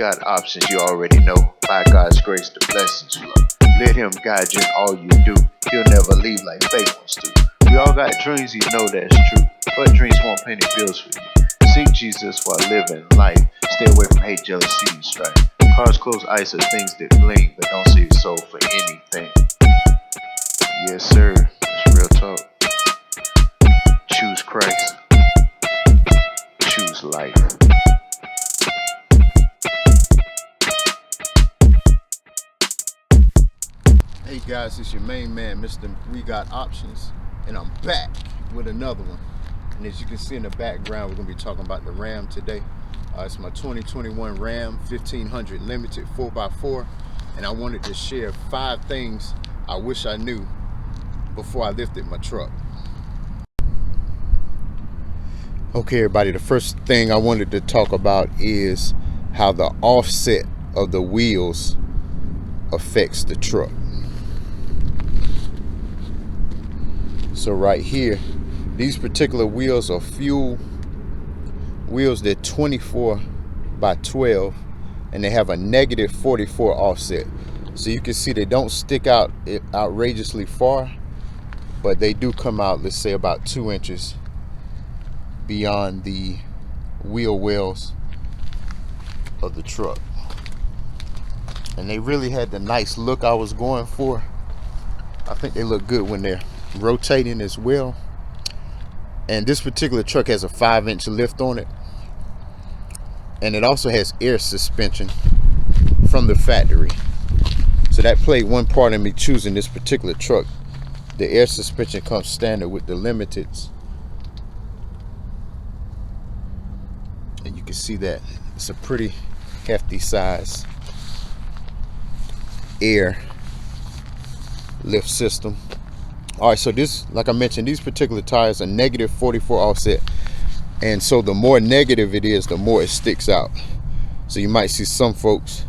got options, you already know. By God's grace, the blessings flow. Let him guide you in all you do. He'll never leave like fake ones do. We all got dreams, you know that's true. But dreams won't pay any bills for you. Seek Jesus while living life. Stay away from hate, jealousy, and strife. Cars, clothes, ice are things that bling, but don't sell your soul for anything. Yes, sir. That's real talk. Choose Christ. Choose life. Hey guys, it's your main man, Mr. We Got Options, and I'm back with another one. And as you can see in the background, we're going to be talking about the Ram today. It's my 2021 Ram 1500 Limited 4x4, and I wanted to share 5 things I wish I knew before I lifted my truck. Okay everybody, the first thing I wanted to talk about is how the offset of the wheels affects the truck. So right here, these particular wheels are fuel wheels. They're 24 by 12 and they have a negative 44 offset. So you can see they don't stick out outrageously far, but they do come out, let's say about 2 inches beyond the wheel wells of the truck. And they really had the nice look I was going for. I think they look good when they're rotating as well. And this particular truck has a 5-inch lift on it, and it also has air suspension from the factory. So that played one part in me choosing this particular truck. The air suspension comes standard with the limiteds, and you can see that it's a pretty hefty size air lift system. All right, so this, like I mentioned, these particular tires are negative 44 offset, and so the more negative it is, the more it sticks out. So you might see some folks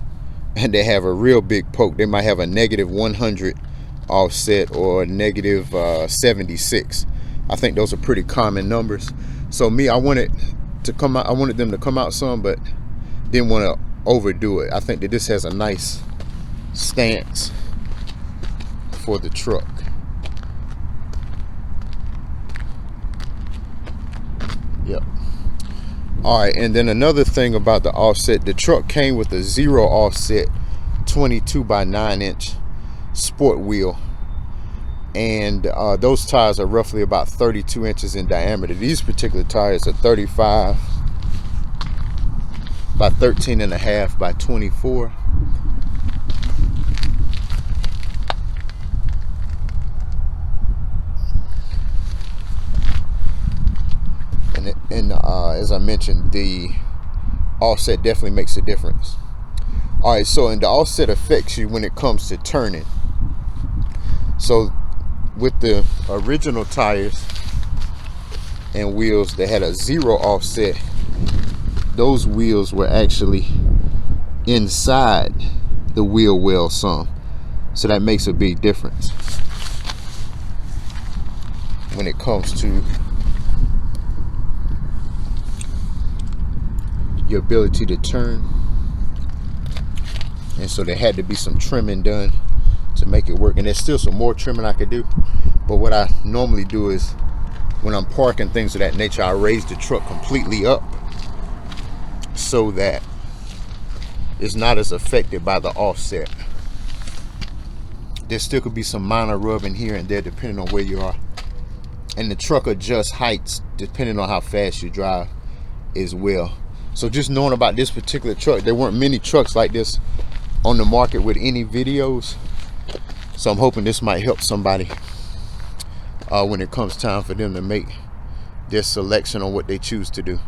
and they have a real big poke. They might have a negative 100 offset or a negative 76. I think those are pretty common numbers. So me, I wanted them to come out some, but didn't want to overdo it. I think that this has a nice stance for the truck. Yep. All right, and then another thing about the offset, the truck came with a 0 offset 22 by 9 inch sport wheel, and those tires are roughly about 32 inches in diameter. These particular tires are 35 by 13 and a half by 24. And as I mentioned, the offset definitely makes a difference. All right, so and the offset affects you when it comes to turning. So with the original tires and wheels that had a 0 offset, those wheels were actually inside the wheel well some. So that makes a big difference when it comes to your ability to turn. And so there had to be some trimming done to make it work, and there's still some more trimming I could do. But what I normally do is when I'm parking things of that nature, I raise the truck completely up so that it's not as affected by the offset. There still could be some minor rubbing here and there depending on where you are, and the truck adjusts heights depending on how fast you drive as well. So just knowing about this particular truck, there weren't many trucks like this on the market with any videos. So I'm hoping this might help somebody when it comes time for them to make their selection on what they choose to do.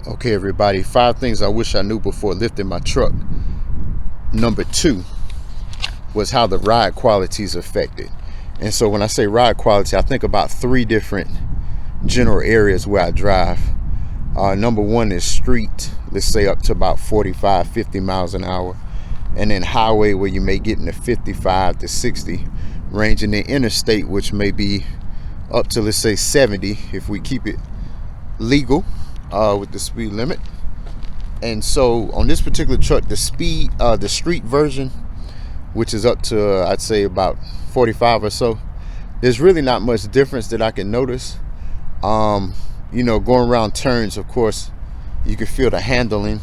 Okay everybody, 5 things I wish I knew before lifting my truck. Number 2 was how the ride quality is affected. And so when I say ride quality, I think about 3 different general areas where I drive. Number 1 is street, let's say up to about 45-50 miles an hour, and then highway where you may get in the 55 to 60 range, and then interstate, which may be up to, let's say, 70 if we keep it legal with the speed limit. And so on this particular truck, the street version, which is up to I'd say about 45 or so, there's really not much difference that I can notice. Going around turns, of course, you can feel the handling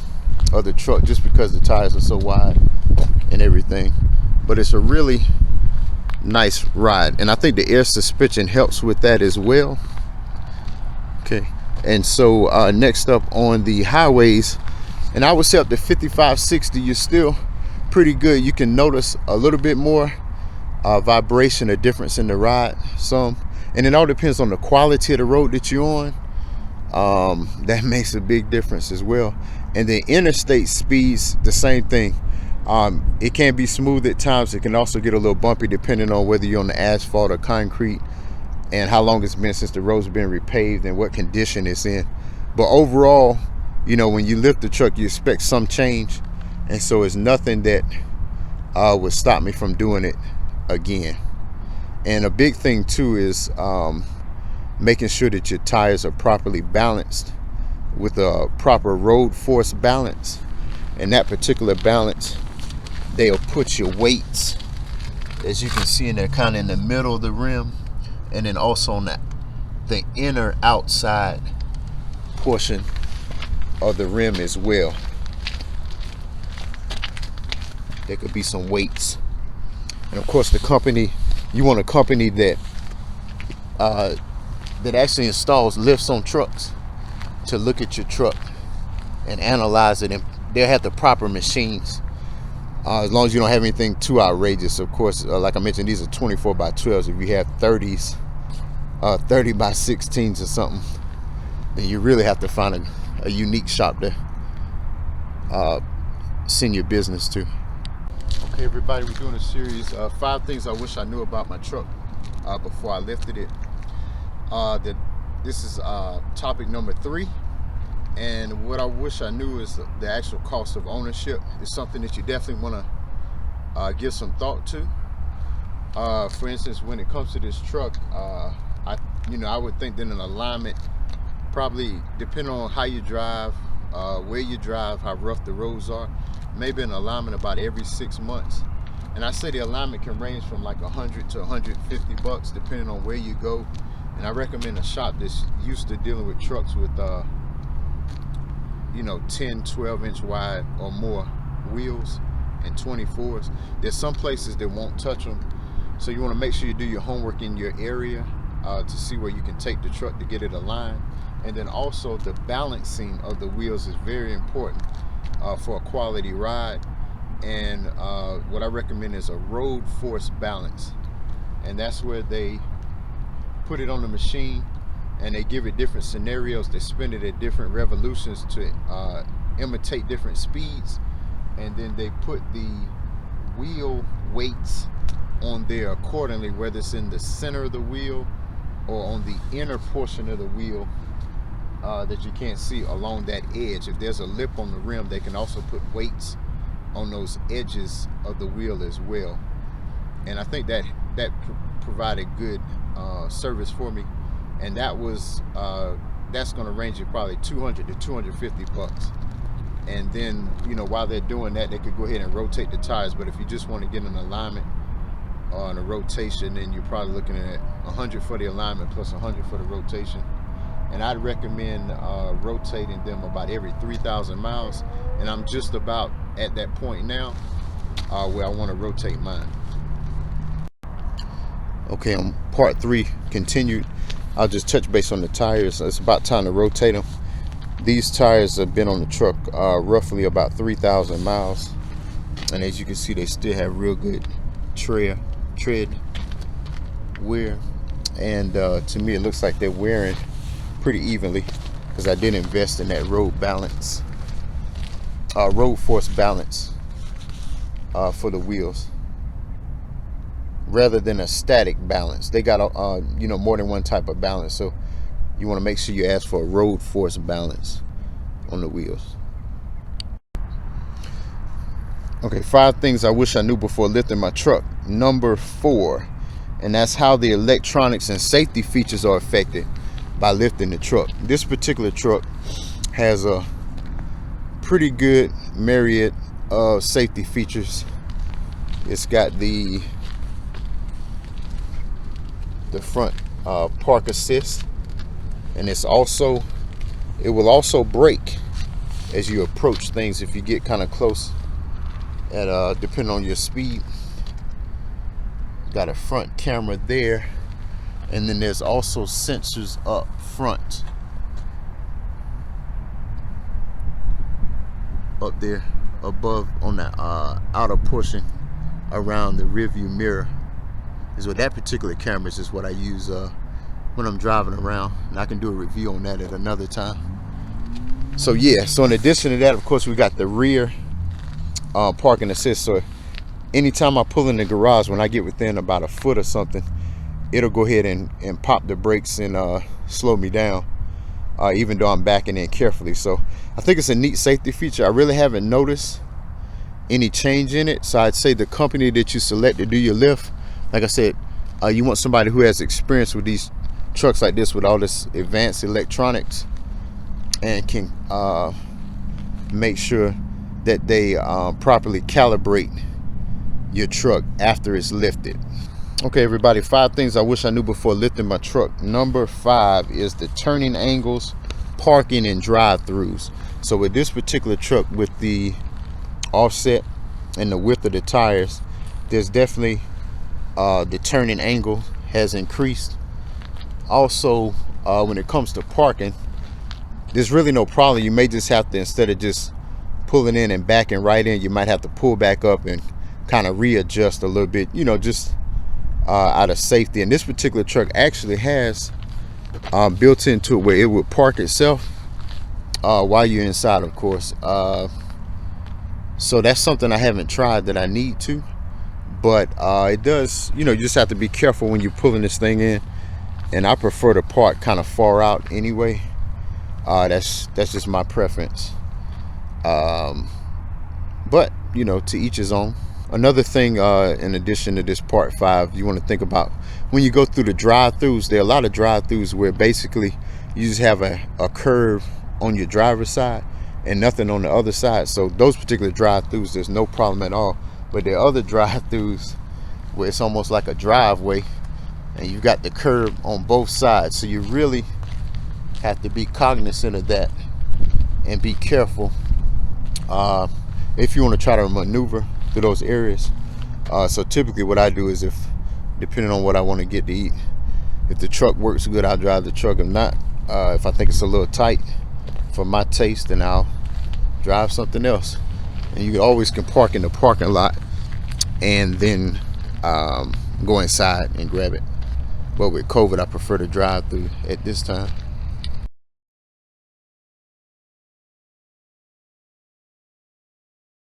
of the truck just because the tires are so wide and everything. But it's a really nice ride, and I think the air suspension helps with that as well. Okay, and so next up on the highways, and I would say up to 55, 60, you're still pretty good. You can notice a little bit more vibration or difference in the ride, some, and it all depends on the quality of the road that you're on. That makes a big difference as well. And then interstate speeds, the same thing. It can be smooth at times. It can also get a little bumpy depending on whether you're on the asphalt or concrete, and how long it's been since the road's been repaved and what condition it's in. But overall, when you lift the truck, you expect some change, and so it's nothing that would stop me from doing it again. And a big thing too is making sure that your tires are properly balanced with a proper road force balance. And that particular balance, they'll put your weights, as you can see in there, kind of in the middle of the rim, and then also on the inner outside portion of the rim as well. There could be some weights. And of course, the company, you want a company that actually installs lifts on trucks to look at your truck and analyze it, and they'll have the proper machines, as long as you don't have anything too outrageous. Of course, like I mentioned, these are 24 by 12s. If you have 30s, 30 by 16s or something, then you really have to find a unique shop to send your business to. Okay, everybody, we're doing a series of 5 things I wish I knew about my truck before I lifted it. This is topic number 3. And what I wish I knew is the actual cost of ownership. Is something that you definitely want to give some thought to. For instance, when it comes to this truck, I would think that an alignment, probably depending on how you drive, where you drive, how rough the roads are, maybe an alignment about every 6 months. And I say the alignment can range from like $100 to $150 depending on where you go. And I recommend a shop that's used to dealing with trucks with 10, 12 inch wide or more wheels and 24s. There's some places that won't touch them, so you want to make sure you do your homework in your area to see where you can take the truck to get it aligned. And then also the balancing of the wheels is very important for a quality ride. And what I recommend is a road force balance, and that's where they put it on the machine and they give it different scenarios. They spin it at different revolutions to imitate different speeds, and then they put the wheel weights on there accordingly, whether it's in the center of the wheel or on the inner portion of the wheel that you can't see along that edge. If there's a lip on the rim, they can also put weights on those edges of the wheel as well. And I think that provided good service for me. And that was that's going to range at probably $200 to $250. And then while they're doing that, they could go ahead and rotate the tires. But if you just want to get an alignment on a rotation, then you're probably looking at $100 for the alignment plus $100 for the rotation. And I'd recommend rotating them about every 3,000 miles. And I'm just about at that point now where I want to rotate mine. Okay, on part 3 continued. I'll just touch base on the tires. It's about time to rotate them. These tires have been on the truck roughly about 3,000 miles, and as you can see, they still have real good tread wear. And to me, it looks like they're wearing pretty evenly because I did invest in that road force balance for the wheels, rather than a static balance. They got more than one type of balance, so you want to make sure you ask for a road force balance on the wheels. Okay, 5 things I wish I knew before lifting my truck. Number 4, and that's how the electronics and safety features are affected by lifting the truck. This particular truck has a pretty good myriad of safety features. It's got the front park assist, and it will also brake as you approach things if you get kind of close at depending on your speed. Got a front camera there, and then there's also sensors up front, up there above on the outer portion around the rear view mirror. Is what that particular camera is what I use when I'm driving around, and I can do a review on that at another time. So yeah, so in addition to that, of course, we got the rear parking assist. So anytime I pull in the garage, when I get within about a foot or something, it'll go ahead and pop the brakes and slow me down, even though I'm backing in carefully. So I think it's a neat safety feature. I really haven't noticed any change in it. So I'd say the company that you select to do your lift, like I said, you want somebody who has experience with these trucks like this, with all this advanced electronics, and can make sure that they properly calibrate your truck after it's lifted. Okay, everybody, 5 things I wish I knew before lifting my truck. Number 5 is the turning angles, parking, and drive-throughs. So with this particular truck, with the offset and the width of the tires, there's definitely the turning angle has increased. Also, when it comes to parking, there's really no problem. You may just have to, instead of just pulling in and backing right in, you might have to pull back up and kind of readjust a little bit, just out of safety. And this particular truck actually has built into it where it would park itself while you're inside, of course. So that's something I haven't tried that I need to, but it does, you just have to be careful when you're pulling this thing in, and I prefer to park kind of far out anyway. That's just my preference, but to each his own. Another thing, in addition to this part 5, you want to think about when you go through the drive-throughs. There are a lot of drive-throughs where basically you just have a curve on your driver's side and nothing on the other side. So those particular drive-throughs, there's no problem at all. But there are other drive-throughs where it's almost like a driveway, and you've got the curb on both sides. So you really have to be cognizant of that and be careful if you want to try to maneuver through those areas. So typically what I do is, if depending on what I want to get to eat, if the truck works good, I'll drive the truck. If not, if I think it's a little tight for my taste, then I'll drive something else. And you always can park in the parking lot and then go inside and grab it. But with COVID, I prefer to drive through at this time.